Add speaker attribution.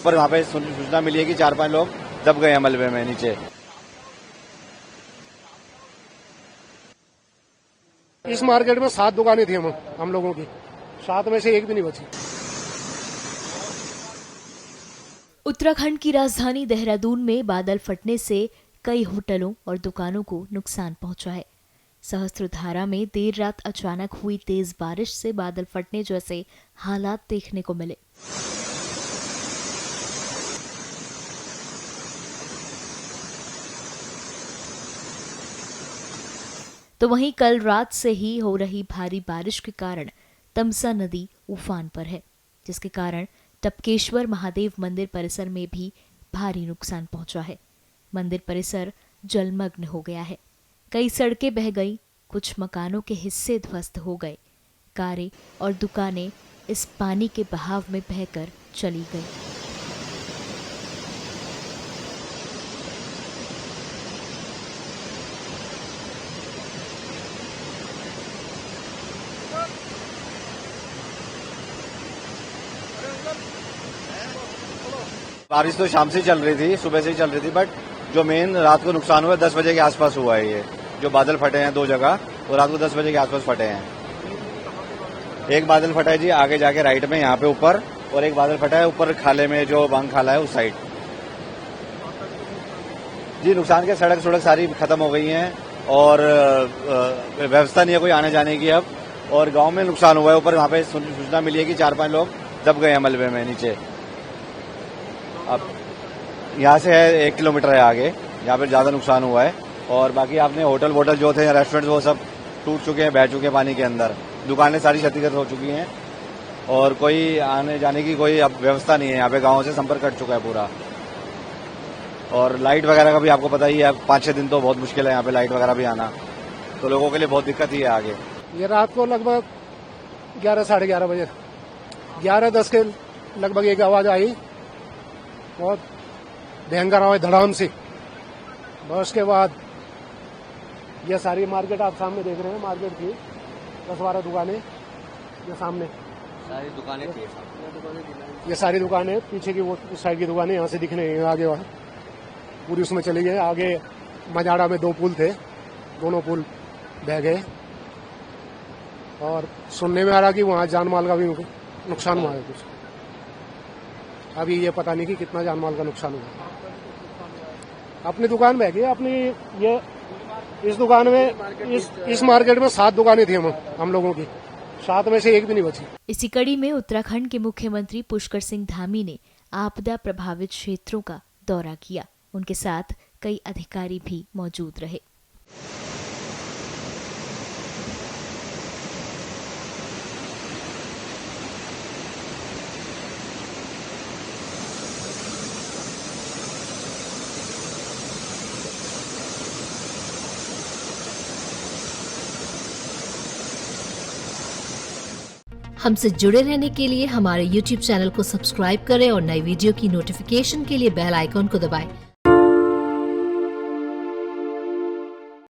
Speaker 1: पर वहाँ पे सूचना मिली है कि 4-5 लोग दब गए हैं मलबे में नीचे।
Speaker 2: इस मार्केट में 7 दुकानें थी हम लोगों की, 7 में से एक भी नहीं बची।
Speaker 3: उत्तराखंड की राजधानी देहरादून में बादल फटने से कई होटलों और दुकानों को नुकसान पहुंचा है। सहस्त्रधारा में देर रात अचानक हुई तेज बारिश से बादल फटने जैसे हालात देखने को मिले। तो वहीं कल रात से ही हो रही भारी बारिश के कारण तमसा नदी उफान पर है, जिसके कारण टपकेश्वर महादेव मंदिर परिसर में भी भारी नुकसान पहुंचा है। मंदिर परिसर जलमग्न हो गया है, कई सड़कें बह गई, कुछ मकानों के हिस्से ध्वस्त हो गए, कारें और दुकानें इस पानी के बहाव में बहकर चली गई।
Speaker 1: बारिश तो शाम से चल रही थी, सुबह से ही चल रही थी, बट जो मेन रात को नुकसान हुआ 10 बजे के आसपास हुआ है। ये जो बादल फटे हैं 2 जगह, वो रात को 10 बजे के आसपास फटे हैं। एक बादल फटा है जी आगे जाके राइट में यहाँ पे ऊपर, और एक बादल फटा है ऊपर खाले में, जो बांग खाला है उस साइड। जी नुकसान के सड़क सारी खत्म हो गई हैं और व्यवस्था नहीं है कोई आने जाने की अब। और गांव में नुकसान हुआ है, ऊपर वहाँ पे सूचना मिली है कि 4-5 लोग दब गए हैं मलबे में नीचे। अब यहाँ से है 1 किलोमीटर है आगे, यहाँ पे ज्यादा नुकसान हुआ है। और बाकी आपने होटल वोटल जो थे, रेस्टोरेंट, वो सब टूट चुके हैं, बह चुके हैं पानी के अंदर। दुकानें सारी क्षतिग्रस्त हो चुकी हैं और कोई आने जाने की कोई अब व्यवस्था नहीं है। यहाँ पे गाँव से संपर्क कट चुका है पूरा। और लाइट वगैरह का भी आपको पता ही है, 5-6 दिन तो बहुत मुश्किल है यहाँ पे लाइट वगैरह भी आना, तो लोगों के लिए बहुत दिक्कत ही है आगे।
Speaker 2: ये रात को लगभग 11 साढ़े 11 बजे 11:10 के लगभग एक आवाज आई, बहुत भयंकर आवाज धड़ाम से। बस के बाद ये सारी मार्केट आप सामने देख रहे हैं, मार्केट थी 10-12 दुकानें, ये सामने
Speaker 1: सारी दुकानें थी,
Speaker 2: ये सारी दुकानें पीछे की वो उस साइड की दुकानें यहाँ से दिख रही हैं, आगे वहाँ पूरी उसमें चली गई। आगे मजाड़ा में 2 पुल थे, दोनों पुल बह गए। और सुनने में आ रहा कि वहाँ जान माल का भी नुकसान हुआ है कुछ। अभी ये पता नहीं कि कितना जान माल का नुकसान हुआ। अपनी दुकान बह गई, अपनी ये इस दुकान में इस मार्केट में 7 दुकानें थी हम लोगों की, 7 में से एक भी नहीं बची।
Speaker 3: इसी कड़ी में उत्तराखंड के मुख्यमंत्री पुष्कर सिंह धामी ने आपदा प्रभावित क्षेत्रों का दौरा किया। उनके साथ कई अधिकारी भी मौजूद रहे।
Speaker 4: हमसे जुड़े रहने के लिए हमारे YouTube चैनल को सब्सक्राइब करें और नई वीडियो की नोटिफिकेशन के लिए बेल आइकॉन को दबाएं।